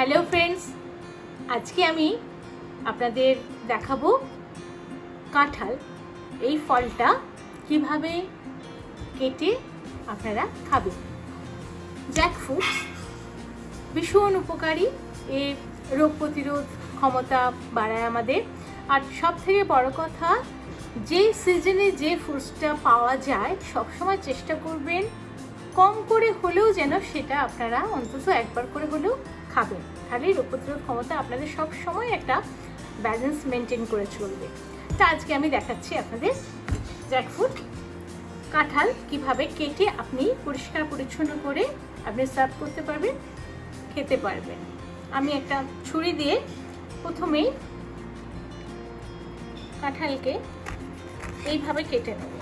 Hello friends, আজকে আমি আপনাদের দেখাবো কাঁঠাল। এই ফলটা কিভাবে কেটে আপনারা খাবেন। জ্যাকফ্রুট ভীষণ উপকারী, এর রোগ প্রতিরোধ ক্ষমতা বাড়ায় আমাদের। আর সব থেকে বড় কথা, যে সিজনে যে ফ্রুটসটা পাওয়া যায় সবসময় চেষ্টা করবেন কম করে হলেও যেন সেটা আপনারা অন্তত একবার করে হলেও খাবেন। তাহলে রোগ প্রতিরোধ ক্ষমতা আপনাদের সব সময় একটা ব্যালেন্স মেনটেন করে চলবে। তা আজকে আমি দেখাচ্ছি আপনাদের জ্যাকফ্রুট কাঁঠাল কিভাবে কেটে আপনি পরিষ্কার পরিচ্ছন্ন করে আপনি সার্ভ করতে পারবেন, খেতে পারবেন। আমি একটা ছুরি দিয়ে প্রথমেই কাঁঠালকে এইভাবে কেটে নেব।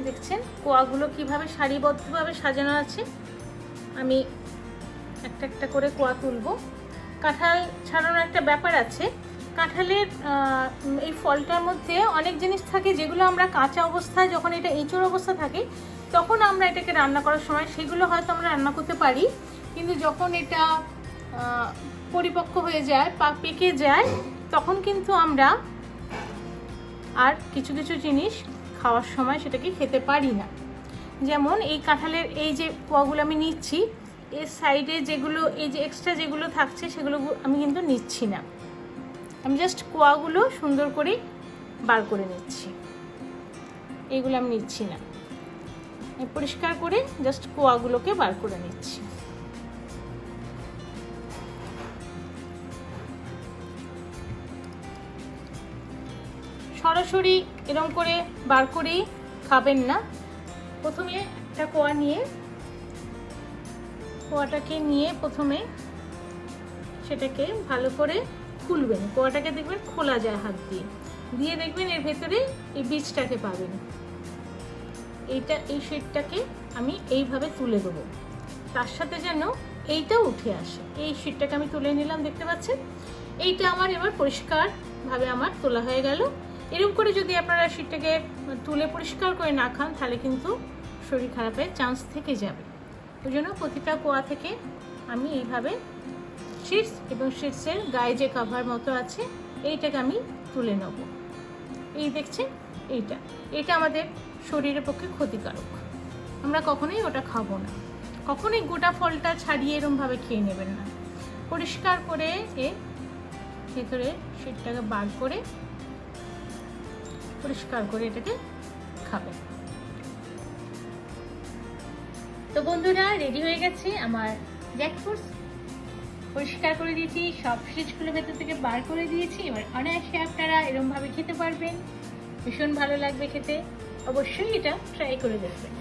দেখছেন কোয়াগুলো কিভাবে সারিবদ্ধভাবে সাজানো আছে। আমি একটা একটা করে কোয়া তুলবো। কাঁঠাল ছাড়ানোর একটা ব্যাপার আছে। কাঁঠালের এই ফলটার মধ্যে অনেক জিনিস থাকে যেগুলো আমরা কাঁচা অবস্থায়, যখন এটা এঁচোড় অবস্থা থাকে তখন আমরা এটাকে রান্না করার সময় সেগুলো হয়তো আমরা রান্না করতে পারি, কিন্তু যখন এটা পরিপক্ক হয়ে যায়, পেকে যায়, তখন কিন্তু আমরা আর কিছু কিছু জিনিস খাওয়ার সময় সেটাকে খেতে পারি না। যেমন এই কাঁঠালের এই যে কোয়াগুলো আমি নিচ্ছি, এর সাইডে যেগুলো এই যে এক্সট্রা যেগুলো থাকছে সেগুলো আমি কিন্তু নিচ্ছি না। আমি জাস্ট কোয়াগুলো সুন্দর করে বার করে নিচ্ছি, এইগুলো আমি নিচ্ছি না। পরিষ্কার করে জাস্ট কোয়াগুলোকে বার করে নিচ্ছি। সরাসরি এরকম করে বার করেই খাবেন না। প্রথমে একটা কোয়াটাকে নিয়ে প্রথমে সেটাকে ভালো করে খুলবেন। কোয়াটাকে দেখবেন খোলা যায় হাত দিয়ে দেখবেন এর ভেতরে এই বীজটাকে পাবেন। এই শীটটাকে আমি এইভাবে তুলে দেবো, তার সাথে যেন এইটাও উঠে আসে। এই শীটটাকে আমি তুলে নিলাম, দেখতে পাচ্ছেন। এইটা আমার এবার পরিষ্কারভাবে আমার তোলা হয়ে গেল। এরকম করে যদি আপনারা শীটটাকে তুলে পরিষ্কার করে না খান তাহলে কিন্তু শরীর খারাপের চান্স থেকে যাবে। ওই জন্য প্রতিটা কোয়া থেকে আমি এইভাবে শীটস এবং শীটসের গায়ে যে কাভার মতো আছে এইটাকে আমি তুলে নেব। এই দেখছেন, এইটা আমাদের শরীরের পক্ষে ক্ষতিকারক। আমরা কখনোই ওটা খাবো না। কখনোই গোটা ফলটা ছাড়িয়ে এরকমভাবে খেয়ে নেবেন না। পরিষ্কার করে এর ভেতরে শীটটাকে বার করে পরিষ্কার করে এটাকে খাবেন। তো বন্ধুরা, রেডি হয়ে গেছে আমার জ্যাকফ্রুট। পরিষ্কার করে দিয়েছি, সব সিডসগুলো ভেতর থেকে বার করে দিয়েছি। এবার অনায়াসে আপনারা এরকমভাবে খেতে পারবেন, ভীষণ ভালো লাগবে খেতে। অবশ্যই এটা ট্রাই করে দেখবেন।